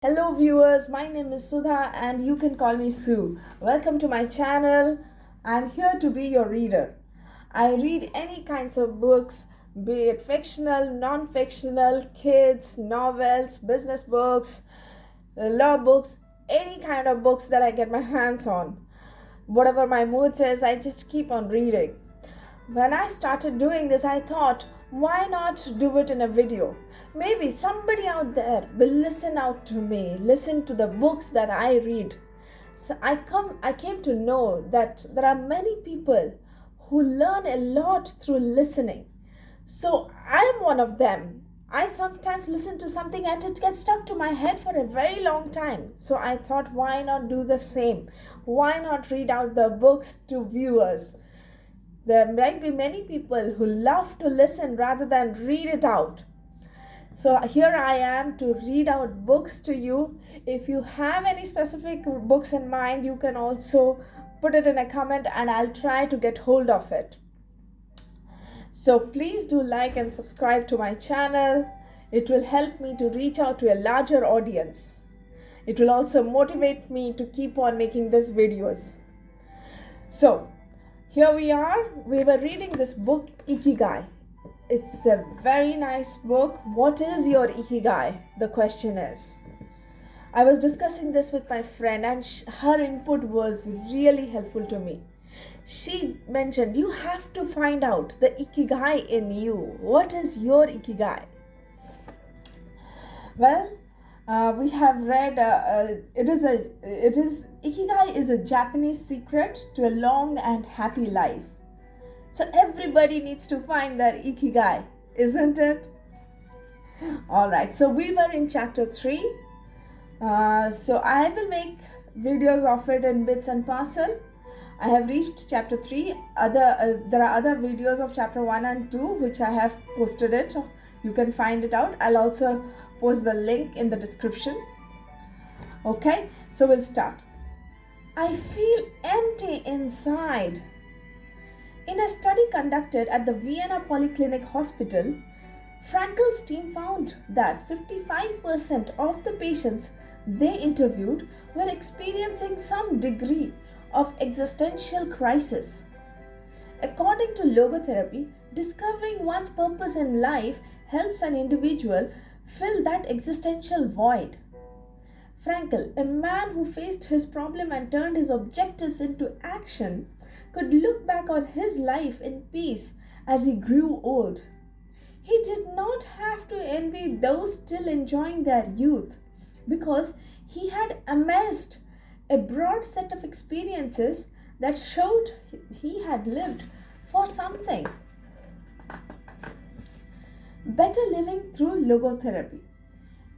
Hello viewers, my name is Sudha and you can call me Sue. Welcome to my channel. I'm here to be your reader. I read any kinds of books, be it fictional, non-fictional, kids, novels, business books, law books, any kind of books that I get my hands on. Whatever my mood says, I just keep on reading. When I started doing this, I thought, why not do it in a video? Maybe somebody out there will listen out to me, listen to the books that I read. So I came to know that there are many people who learn a lot through listening. So I am one of them. I sometimes listen to something and it gets stuck to my head for a very long time. So I thought, why not do the same? Why not read out the books to viewers? There might be many people who love to listen rather than read it out. So here I am to read out books to you. If you have any specific books in mind, you can also put it in a comment and I'll try to get hold of it. So please do like and subscribe to my channel. It will help me to reach out to a larger audience. It will also motivate me to keep on making these videos. So here we are. We were reading this book, Ikigai. It's a very nice book. What is your Ikigai? The question is. I was discussing this with my friend and her input was really helpful to me. She mentioned you have to find out the Ikigai in you. What is your Ikigai? Well, we have read. Ikigai is a Japanese secret to a long and happy life. So everybody needs to find their Ikigai, isn't it? Alright, so we were in chapter 3. So I will make videos of it in bits and parcel. I have reached chapter 3. There are other videos of chapter 1 and 2 which I have posted it. You can find it out. I'll also post the link in the description. Okay, so we'll start. I feel empty inside. In a study conducted at the Vienna Polyclinic Hospital, Frankel's team found that 55% of the patients they interviewed were experiencing some degree of existential crisis. According to logotherapy, discovering one's purpose in life helps an individual fill that existential void. Frankel, a man who faced his problem and turned his objectives into action, could look back on his life in peace as he grew old. He did not have to envy those still enjoying their youth because he had amassed a broad set of experiences that showed he had lived for something. Better living through logotherapy.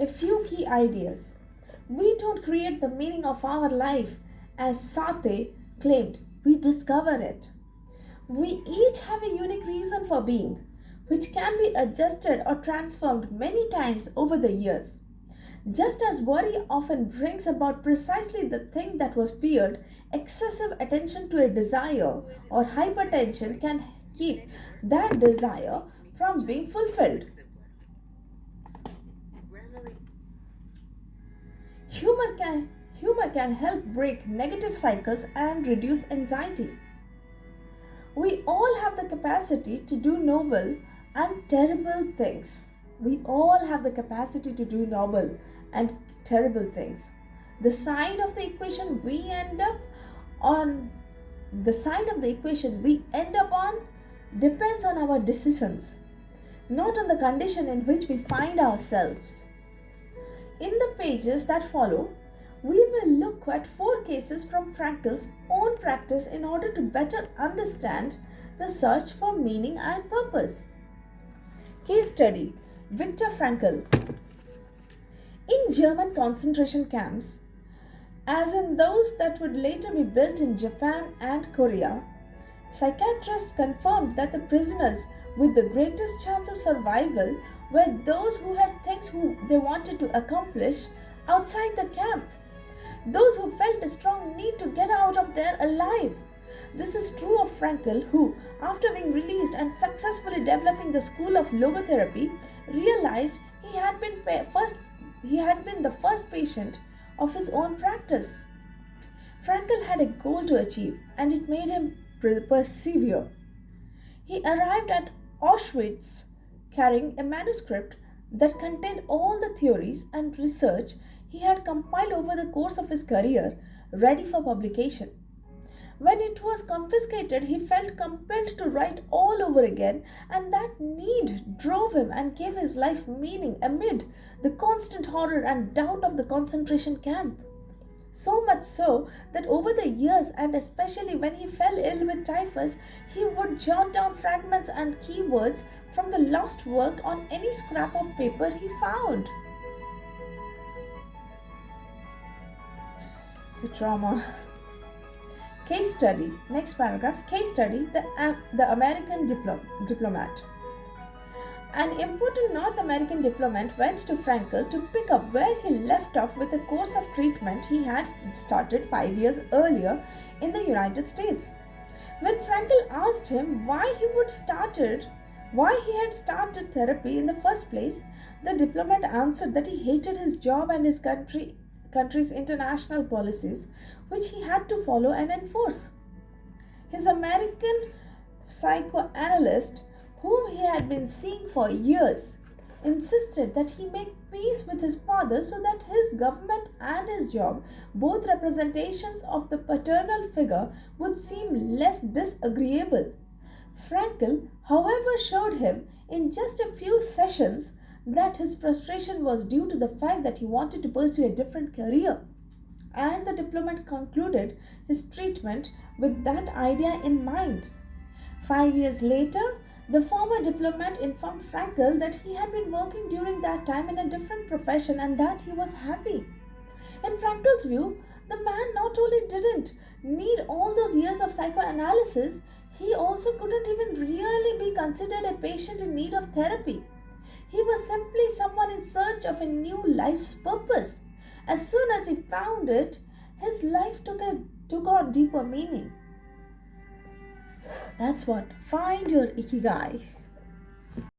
A few key ideas. We don't create the meaning of our life as Sartre claimed. We discover it. We each have a unique reason for being, which can be adjusted or transformed many times over the years. Just as worry often brings about precisely the thing that was feared, excessive attention to a desire or hypertension can keep that desire from being fulfilled. Humor can help break negative cycles and reduce anxiety. We all have the capacity to do noble and terrible things. We all have the capacity to do noble and terrible things. The side of the equation we end up on depends on our decisions, not on the condition in which we find ourselves. In the pages that follow, we will look at 4 cases from Frankel's own practice in order to better understand the search for meaning and purpose. Case study: Viktor Frankl. In German concentration camps, as in those that would later be built in Japan and Korea, psychiatrists confirmed that the prisoners with the greatest chance of survival were those who had things they wanted to accomplish outside the camp. Those who felt a strong need to get out of there alive. This is true of Frankl, who, after being released and successfully developing the school of logotherapy, realized he had been first he had been the first patient of his own practice. Frankl had a goal to achieve, and it made him persevere. He arrived at Auschwitz carrying a manuscript that contained all the theories and research he had compiled over the course of his career, ready for publication. When it was confiscated, he felt compelled to write all over again, and that need drove him and gave his life meaning amid the constant horror and doubt of the concentration camp. So much so that over the years, and especially when he fell ill with typhus, he would jot down fragments and keywords from the lost work on any scrap of paper he found. The trauma. Case study. Next paragraph. Case study. The American diplomat. An important North American diplomat went to Frankl to pick up where he left off with a course of treatment he had started 5 years earlier in the United States. When Frankl asked him why he had started therapy in the first place, the diplomat answered that he hated his job and his country's international policies, which he had to follow and enforce. His American psychoanalyst, whom he had been seeing for years, insisted that he make peace with his father so that his government and his job, both representations of the paternal figure, would seem less disagreeable. Frankl, however, showed him in just a few sessions that his frustration was due to the fact that he wanted to pursue a different career, and the diplomat concluded his treatment with that idea in mind. 5 years later, the former diplomat informed Frankl that he had been working during that time in a different profession and that he was happy. In Frankl's view, the man not only didn't need all those years of psychoanalysis, he also couldn't even really be considered a patient in need of therapy. He was simply someone in search of a new life's purpose. As soon as he found it, his life took on deeper meaning. That's what. Find your Ikigai.